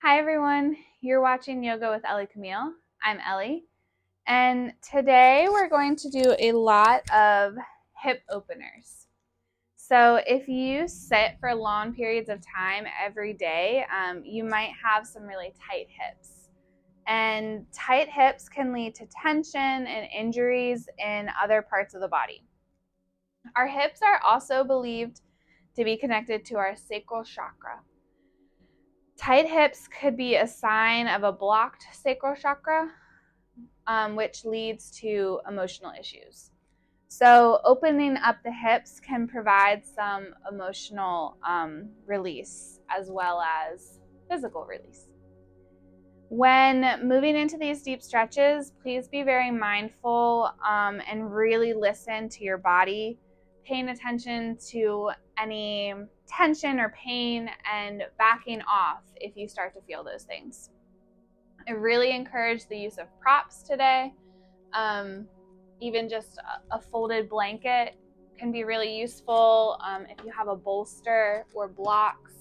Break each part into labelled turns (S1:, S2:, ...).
S1: Hi everyone, you're watching Yoga with Ellie Camille. I'm Ellie, and today we're going to do a lot of hip openers. So if you sit for long periods of time every day, you might have some really tight hips. And tight hips can lead to tension and injuries in other parts of the body. Our hips are also believed to be connected to our sacral chakra. Tight hips could be a sign of a blocked sacral chakra, which leads to emotional issues. So opening up the hips can provide some emotional release as well as physical release. When moving into these deep stretches, please be very mindful and really listen to your body, paying attention to any tension or pain and backing off if you start to feel those things. I really encourage the use of props today. Even just a folded blanket can be really useful if you have a bolster or blocks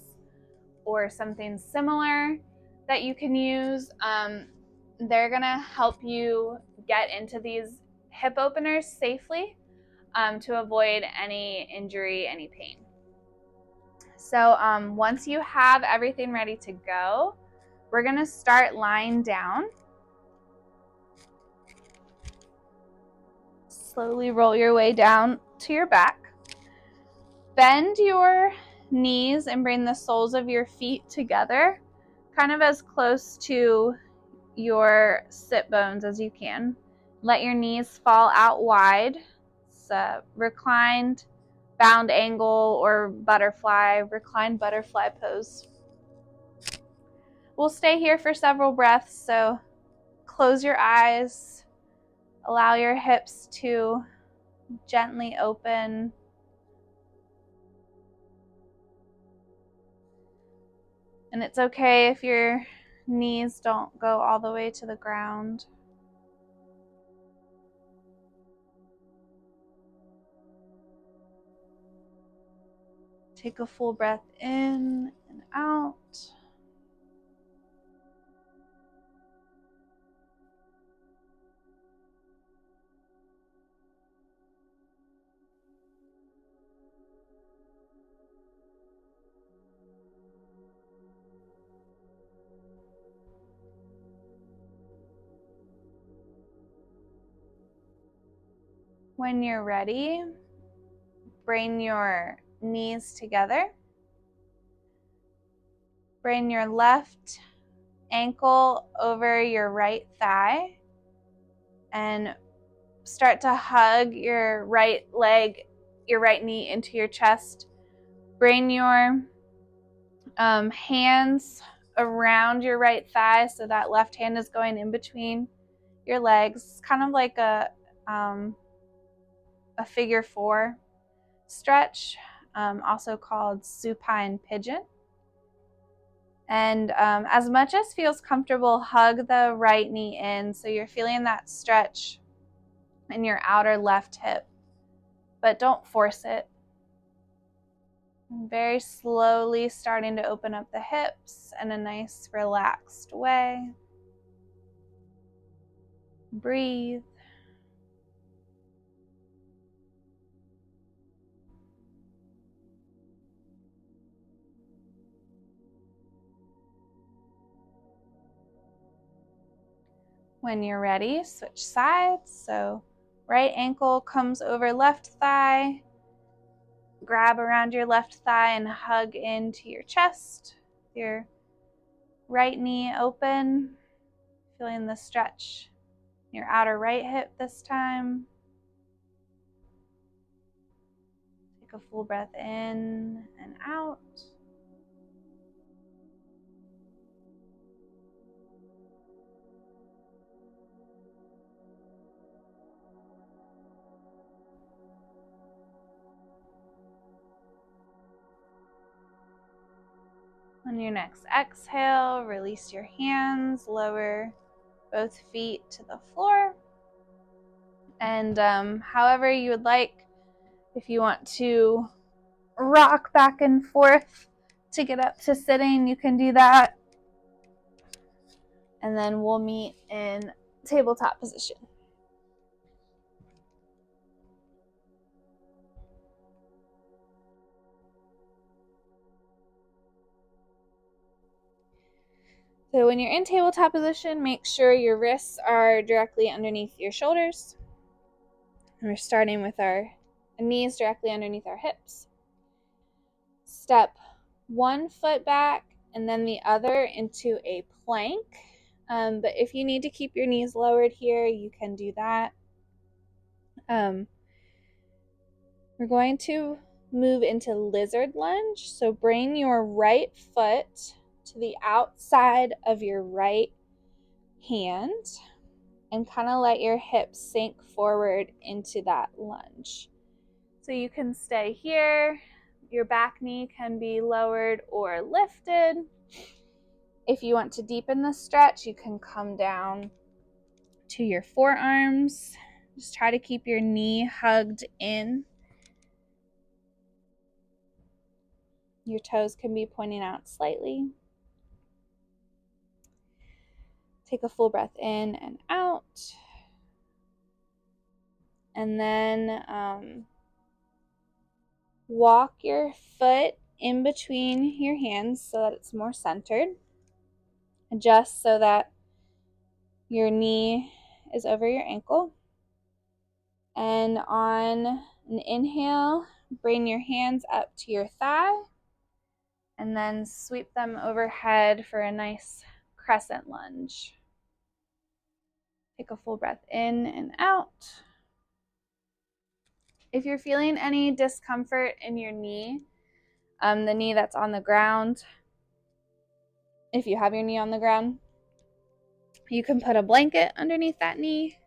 S1: or something similar that you can use. They're gonna help you get into these hip openers safely to avoid any injury, any pain. So once you have everything ready to go, we're gonna start lying down. Slowly roll your way down to your back. Bend your knees and bring the soles of your feet together, kind of as close to your sit bones as you can. Let your knees fall out wide. It's a reclined bound angle or reclined butterfly pose. We'll stay here for several breaths, so close your eyes. Allow your hips to gently open. And it's okay if your knees don't go all the way to the ground. Take a full breath in and out. When you're ready, bring your knees together. Bring your left ankle over your right thigh and start to hug your right leg, your right knee into your chest. Bring your hands around your right thigh so that left hand is going in between your legs. It's kind of like a figure four stretch, also called supine pigeon. And as much as feels comfortable, hug the right knee in so you're feeling that stretch in your outer left hip, but don't force it. And very slowly starting to open up the hips in a nice relaxed way. Breathe. When you're ready, switch sides. So right ankle comes over left thigh. Grab around your left thigh and hug into your chest. Your right knee open, feeling the stretch in your outer right hip this time. Take a full breath in and out. On your next exhale, release your hands, lower both feet to the floor. And however you would like, if you want to rock back and forth to get up to sitting, you can do that. and then we'll meet in tabletop position. So when you're in tabletop position, make sure your wrists are directly underneath your shoulders. And we're starting with our knees directly underneath our hips. Step one foot back and then the other into a plank. But if you need to keep your knees lowered here, you can do that. We're going to move into lizard lunge. So bring your right foot to the outside of your right hand and kind of let your hips sink forward into that lunge. So you can stay here. Your back knee can be lowered or lifted. If you want to deepen the stretch, you can come down to your forearms. Just try to keep your knee hugged in. Your toes can be pointing out slightly. Take a full breath in and out. And then walk your foot in between your hands so that it's more centered. Adjust so that your knee is over your ankle. And on an inhale, bring your hands up to your thigh and then sweep them overhead for a nice crescent lunge. Take a full breath in and out. If you're feeling any discomfort in your knee, the knee that's on the ground, if you have your knee on the ground, you can put a blanket underneath that knee.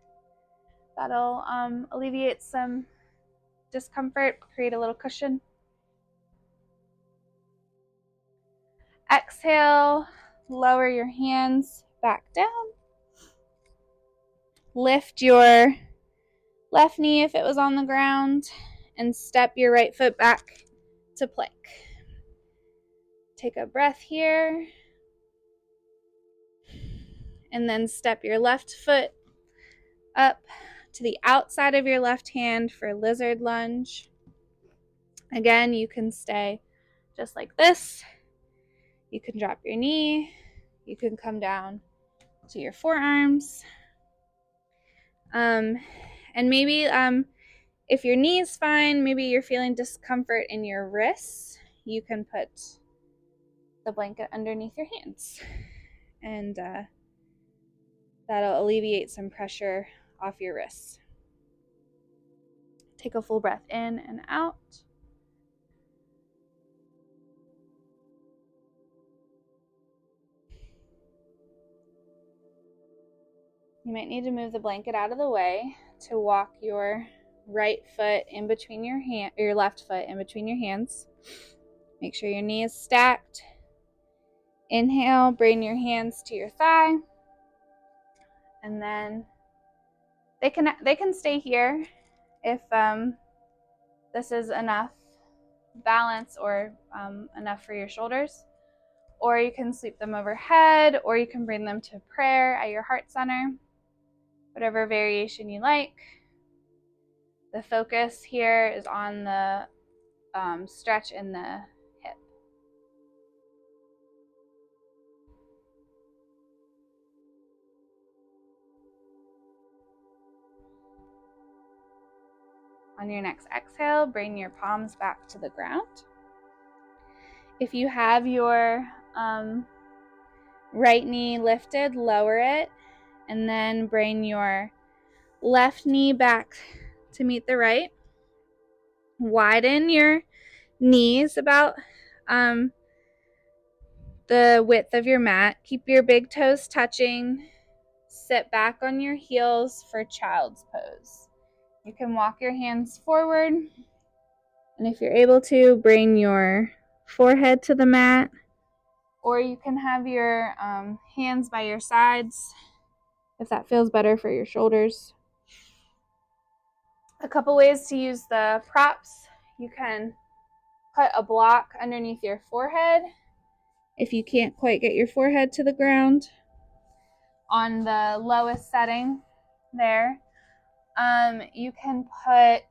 S1: That'll alleviate some discomfort, create a little cushion. Exhale, lower your hands back down. Lift your left knee if it was on the ground and step your right foot back to plank. Take a breath here and then step your left foot up to the outside of your left hand for lizard lunge. Again, you can stay just like this. You can drop your knee. You can come down to your forearms. And maybe if your knee is fine, maybe you're feeling discomfort in your wrists, you can put the blanket underneath your hands. And that'll alleviate some pressure off your wrists. Take a full breath in and out. You might need to move the blanket out of the way to walk your right foot in between your left foot in between your hands. Make sure your knee is stacked. Inhale, bring your hands to your thigh. And then they can stay here if this is enough balance or enough for your shoulders. Or you can sweep them overhead, or you can bring them to prayer at your heart center. Whatever variation you like. The focus here is on the stretch in the hip. On your next exhale, bring your palms back to the ground. If you have your right knee lifted, lower it, and then bring your left knee back to meet the right. Widen your knees about the width of your mat. Keep your big toes touching. Sit back on your heels for child's pose. You can walk your hands forward, and if you're able to, bring your forehead to the mat, or you can have your hands by your sides if that feels better for your shoulders. A couple ways to use the props. You can put a block underneath your forehead if you can't quite get your forehead to the ground. on the lowest setting there. You can put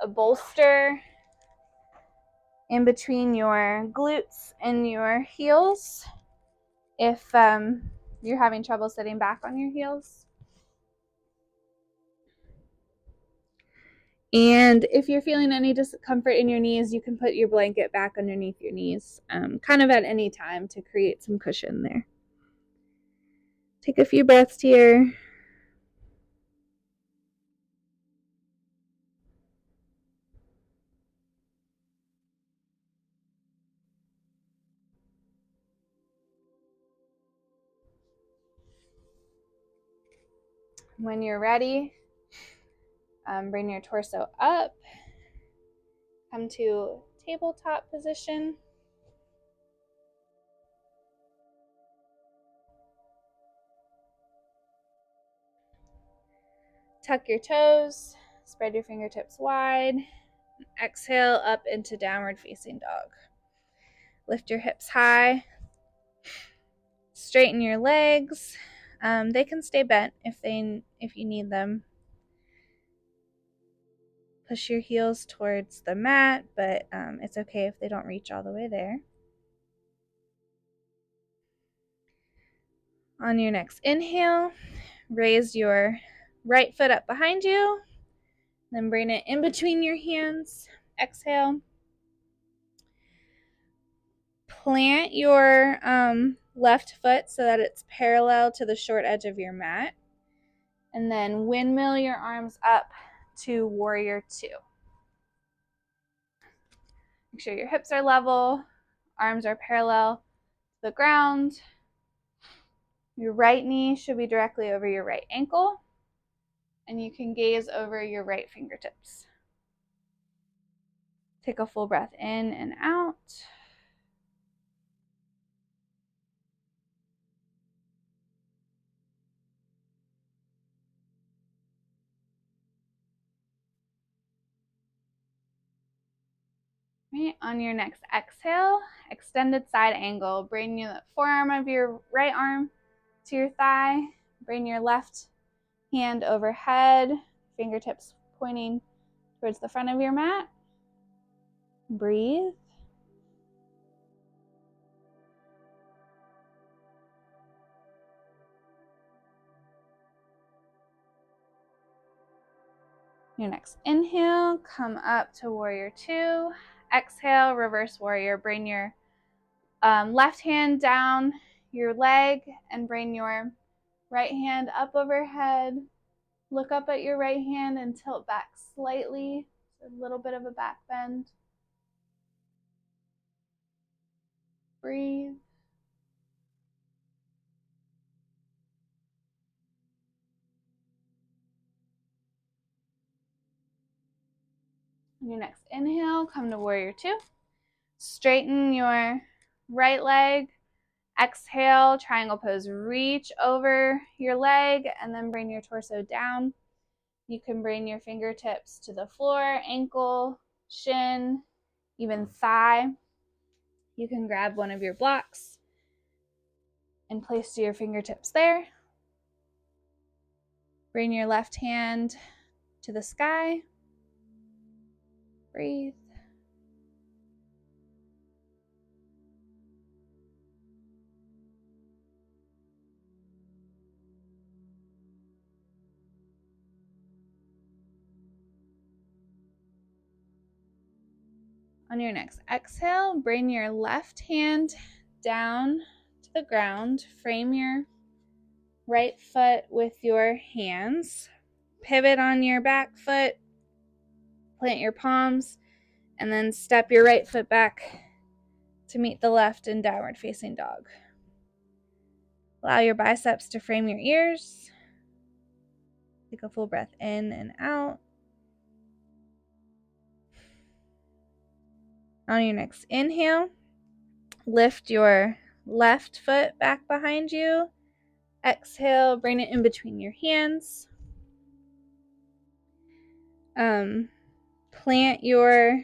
S1: a bolster in between your glutes and your heels if you're having trouble sitting back on your heels. And if you're feeling any discomfort in your knees, you can put your blanket back underneath your knees, kind of at any time to create some cushion there. Take a few breaths here. When you're ready, bring your torso up. Come to tabletop position. Tuck your toes, spread your fingertips wide. Exhale up into downward facing dog. Lift your hips high. Straighten your legs. They can stay bent if you need them. Push your heels towards the mat, but it's okay if they don't reach all the way there. On your next inhale, raise your right foot up behind you, then bring it in between your hands. Exhale. Plant your left foot so that it's parallel to the short edge of your mat, and then windmill your arms up to warrior two. Make sure your hips are level, arms are parallel to the ground. Your right knee should be directly over your right ankle, and you can gaze over your right fingertips. Take a full breath in and out. Right, on your next exhale, extended side angle. Bring the forearm of your right arm to your thigh. Bring your left hand overhead, fingertips pointing towards the front of your mat. Breathe. Your next inhale, come up to warrior two. Exhale, reverse warrior. Bring your left hand down your leg and bring your right hand up overhead. Look up at your right hand and tilt back slightly, so a little bit of a back bend. Breathe. On your next inhale, come to warrior two. Straighten your right leg. Exhale, triangle pose. Reach over your leg and then bring your torso down. You can bring your fingertips to the floor, ankle, shin, even thigh. You can grab one of your blocks and place your fingertips there. Bring your left hand to the sky. Breathe. On your next exhale, bring your left hand down to the ground. Frame your right foot with your hands. Pivot on your back foot. Plant your palms, and then step your right foot back to meet the left in downward facing dog. Allow your biceps to frame your ears. Take a full breath in and out. On your next inhale, lift your left foot back behind you. Exhale, bring it in between your hands. Plant your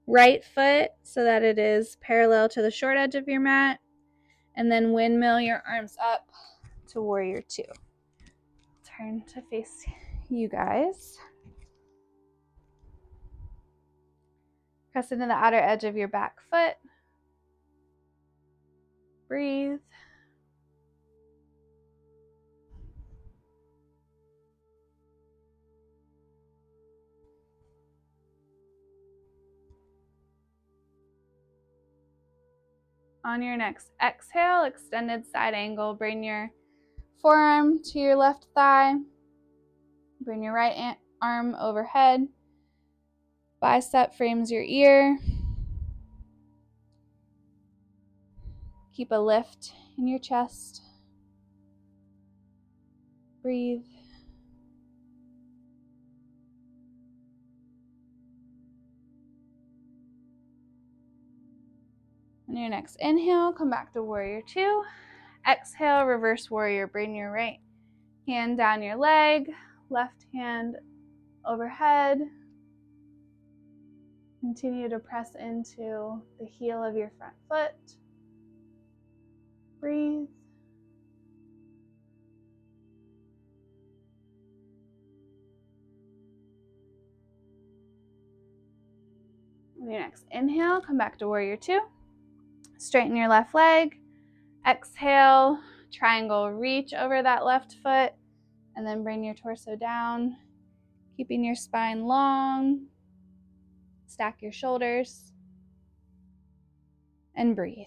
S1: right foot so that it is parallel to the short edge of your mat, and then windmill your arms up to warrior two. Turn to face you guys. Press into the outer edge of your back foot. Breathe. On your next exhale, extended side angle, bring your forearm to your left thigh. Bring your right arm overhead. Bicep frames your ear. Keep a lift in your chest. Breathe. On your next inhale, come back to warrior two. Exhale, reverse warrior. Bring your right hand down your leg, left hand overhead. Continue to press into the heel of your front foot. Breathe. On your next inhale, come back to warrior two. Straighten your left leg. Exhale, triangle, reach over that left foot, and then bring your torso down, keeping your spine long. Stack your shoulders, and breathe.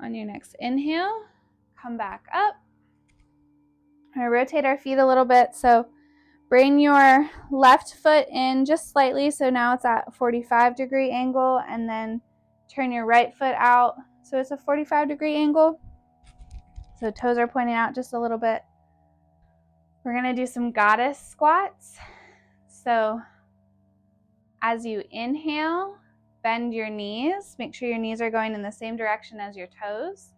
S1: On your next inhale, come back up. We're going to rotate our feet a little bit. So bring your left foot in just slightly. So now it's at a 45-degree angle, and then turn your right foot out. So it's a 45-degree angle. So toes are pointing out just a little bit. We're going to do some goddess squats. So as you inhale, bend your knees. Make sure your knees are going in the same direction as your toes.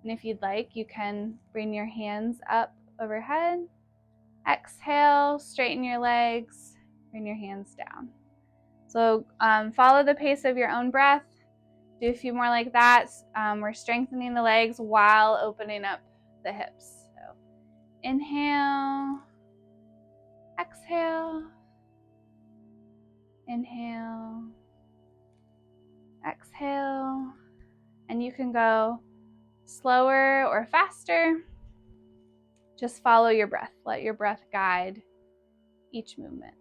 S1: And if you'd like, you can bring your hands up overhead. Exhale, straighten your legs, bring your hands down. So follow the pace of your own breath. Do a few more like that. We're strengthening the legs while opening up the hips. So inhale, exhale, inhale, exhale. And you can go slower or faster. Just follow your breath. Let your breath guide each movement.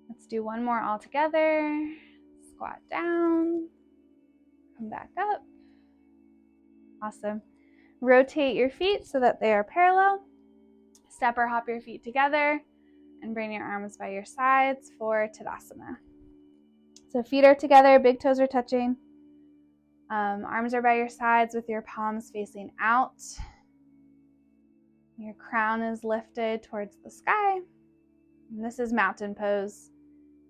S1: Let's do one more all together. Squat down. Come back up. Awesome. Rotate your feet so that they are parallel. Step or hop your feet together and bring your arms by your sides for Tadasana. So feet are together, big toes are touching. Arms are by your sides with your palms facing out. Your crown is lifted towards the sky. And this is mountain pose.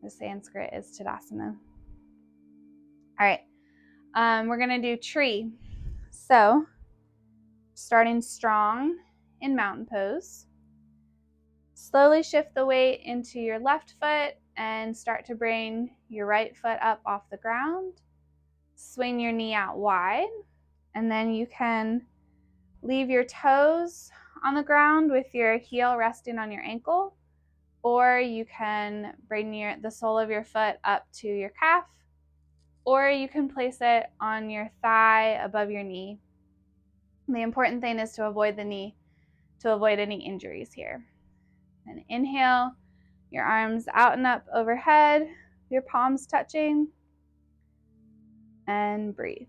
S1: The Sanskrit is Tadasana. All right, we're gonna do tree. So starting strong in mountain pose. Slowly shift the weight into your left foot and start to bring your right foot up off the ground. Swing your knee out wide, and then you can leave your toes on the ground with your heel resting on your ankle, or you can bring the sole of your foot up to your calf, or you can place it on your thigh above your knee. The important thing is to avoid the knee, to avoid any injuries here. And inhale, your arms out and up overhead, your palms touching, and breathe.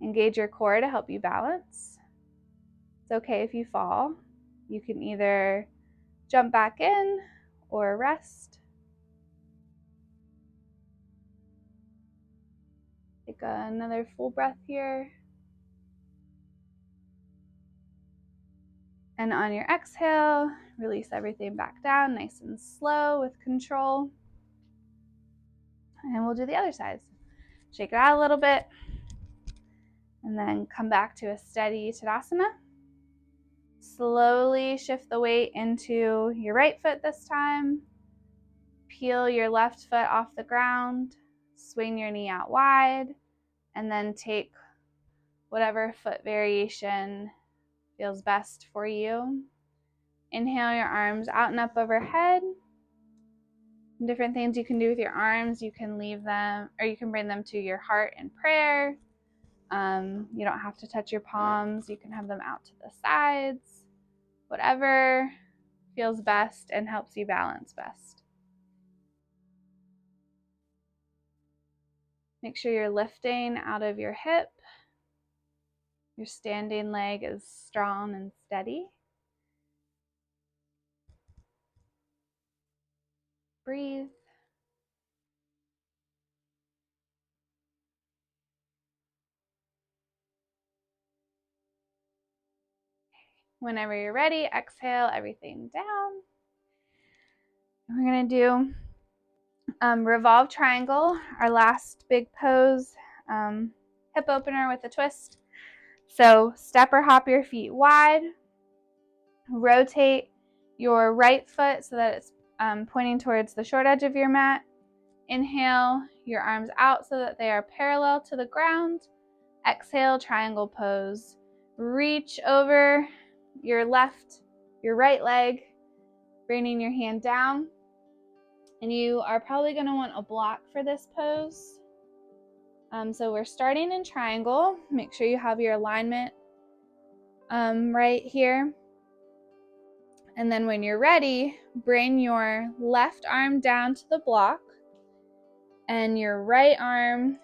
S1: Engage your core to help you balance. It's okay if you fall. You can either jump back in or rest. Take another full breath here. And on your exhale, release everything back down, nice and slow with control. And we'll do the other side. Shake it out a little bit, and then come back to a steady Tadasana. Slowly shift the weight into your right foot this time. Peel your left foot off the ground, swing your knee out wide, and then take whatever foot variation feels best for you. Inhale your arms out and up overhead. Different things you can do with your arms. You can leave them, or you can bring them to your heart in prayer. You don't have to touch your palms. You can have them out to the sides. Whatever feels best and helps you balance best. Make sure you're lifting out of your hip. Your standing leg is strong and steady. Breathe. Whenever you're ready, exhale everything down. We're going to do revolve triangle, our last big pose, hip opener with a twist. So step or hop your feet wide. Rotate your right foot so that it's pointing towards the short edge of your mat. Inhale your arms out so that they are parallel to the ground. Exhale, triangle pose. Reach over your right leg, bringing your hand down. And you are probably going to want a block for this pose. So we're starting in triangle. Make sure you have your alignment right here. And then when you're ready, bring your left arm down to the block and your right arm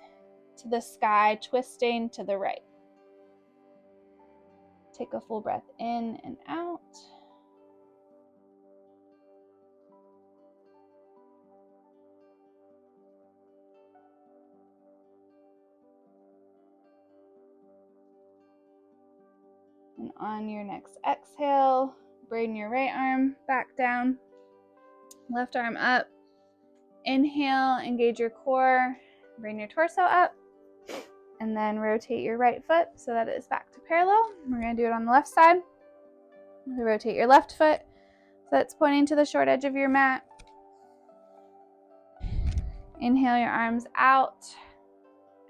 S1: to the sky, twisting to the right. Take a full breath in and out. And on your next exhale, bring your right arm back down, left arm up. Inhale, engage your core, bring your torso up, and then rotate your right foot so that it is back to parallel. We're going to do it on the left side. So rotate your left foot so it's pointing to the short edge of your mat. Inhale your arms out.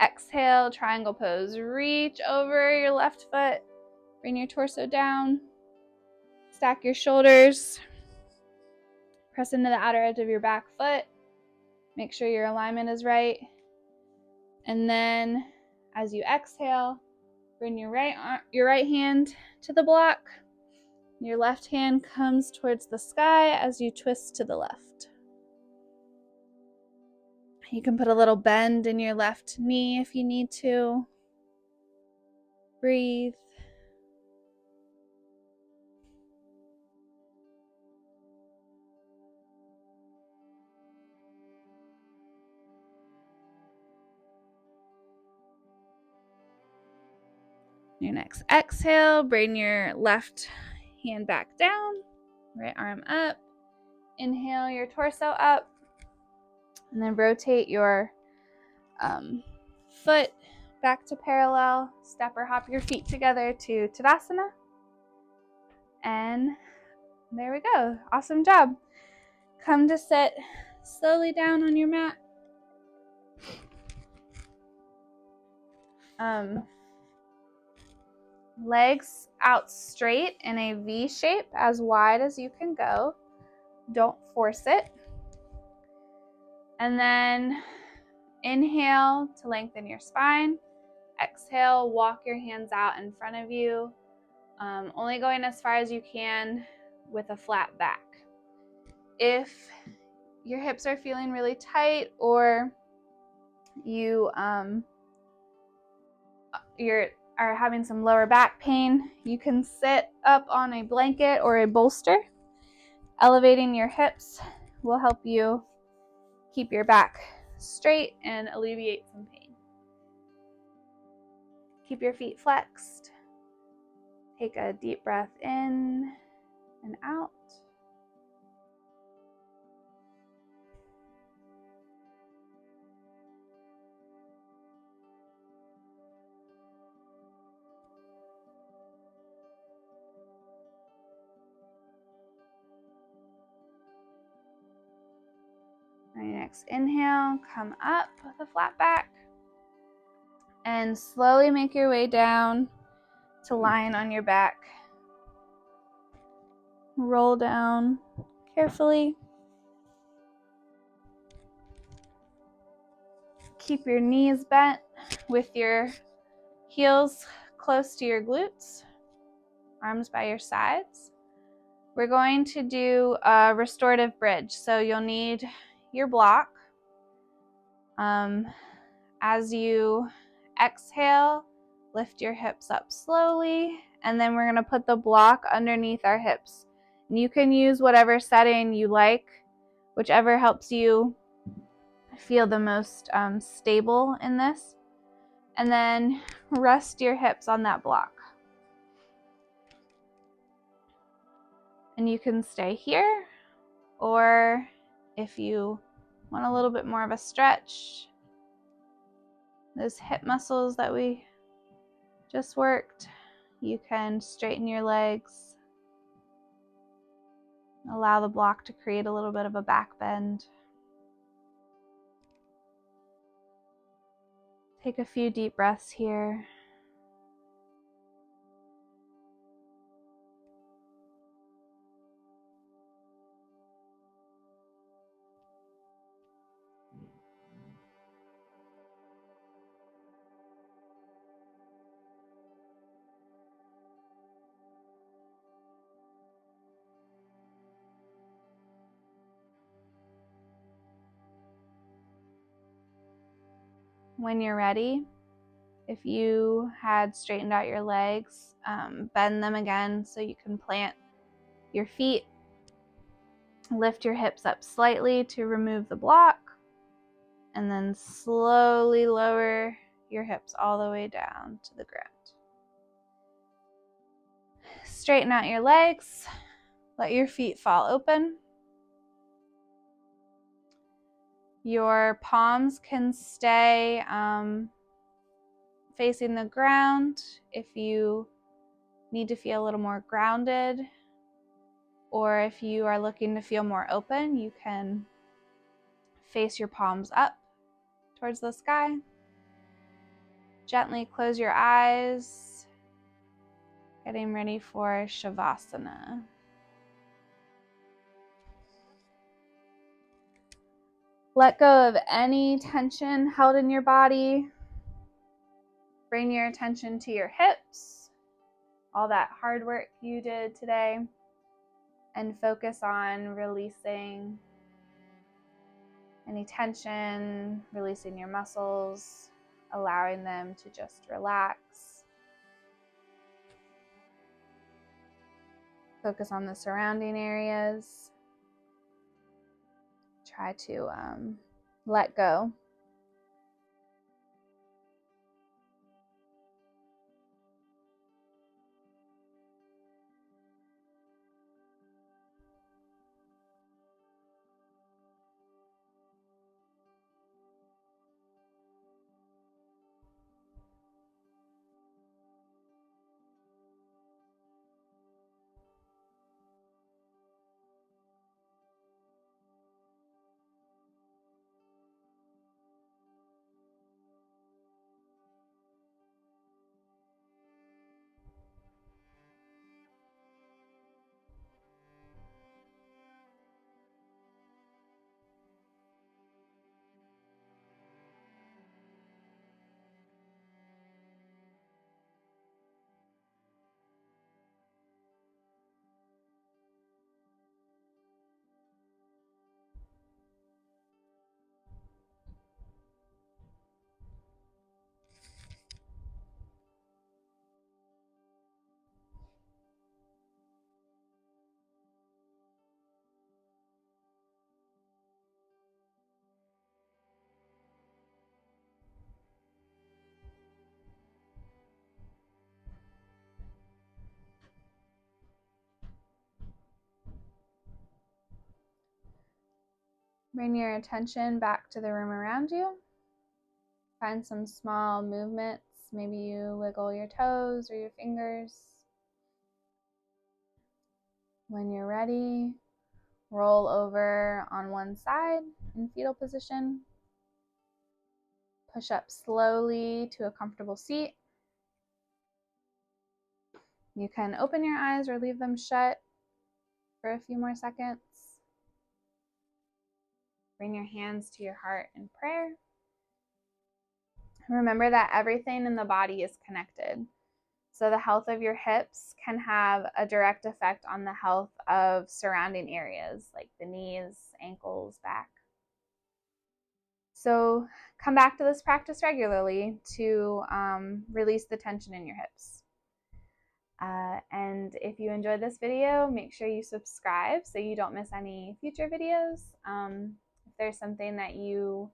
S1: Exhale, triangle pose. Reach over your left foot. Bring your torso down. Stack your shoulders. Press into the outer edge of your back foot. Make sure your alignment is right. And then as you exhale, bring your right hand to the block. Your left hand comes towards the sky as you twist to the left. You can put a little bend in your left knee if you need to. Breathe. Your next exhale, bring your left hand back down, right arm up. Inhale your torso up, and then rotate your foot back to parallel. Step or hop your feet together to Tadasana. And there we go. Awesome job. Come to sit slowly down on your mat. Legs out straight in a V shape, as wide as you can go. Don't force it. And then inhale to lengthen your spine. Exhale, walk your hands out in front of you, only going as far as you can with a flat back. If your hips are feeling really tight or you are having some lower back pain, you can sit up on a blanket or a bolster. Elevating your hips will help you keep your back straight and alleviate some pain. Keep your feet flexed. Take a deep breath in and out. On your next inhale, come up with a flat back and slowly make your way down to lying on your back. Roll down carefully. Keep your knees bent with your heels close to your glutes, arms by your sides. We're going to do a restorative bridge. So you'll need your block. As you exhale, lift your hips up slowly, and then we're going to put the block underneath our hips. And you can use whatever setting you like, whichever helps you feel the most stable in this. And then rest your hips on that block. And you can stay here, or if you want a little bit more of a stretch, those hip muscles that we just worked, you can straighten your legs, allow the block to create a little bit of a back bend. Take a few deep breaths here. When you're ready, if you had straightened out your legs, bend them again so you can plant your feet. Lift your hips up slightly to remove the block, and then slowly lower your hips all the way down to the ground. Straighten out your legs, let your feet fall open. Your palms can stay facing the ground if you need to feel a little more grounded, or if you are looking to feel more open, you can face your palms up towards the sky. Gently close your eyes, getting ready for Shavasana. Let go of any tension held in your body. Bring your attention to your hips, all that hard work you did today, and focus on releasing any tension, releasing your muscles, allowing them to just relax. Focus on the surrounding areas. Try to let go. Bring your attention back to the room around you. Find some small movements. Maybe you wiggle your toes or your fingers. When you're ready, Roll over on one side in fetal position. Push up slowly to a comfortable seat. You can open your eyes or leave them shut for a few more seconds. Bring your hands to your heart in prayer. Remember that everything in the body is connected. So the health of your hips can have a direct effect on the health of surrounding areas like the knees, ankles, back. So come back to this practice regularly to release the tension in your hips. And if you enjoyed this video, make sure you subscribe so you don't miss any future videos. If there's something that you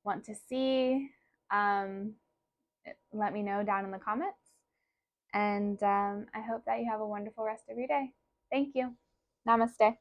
S1: want to see, let me know down in the comments. And I hope that you have a wonderful rest of your day. Thank you. Namaste.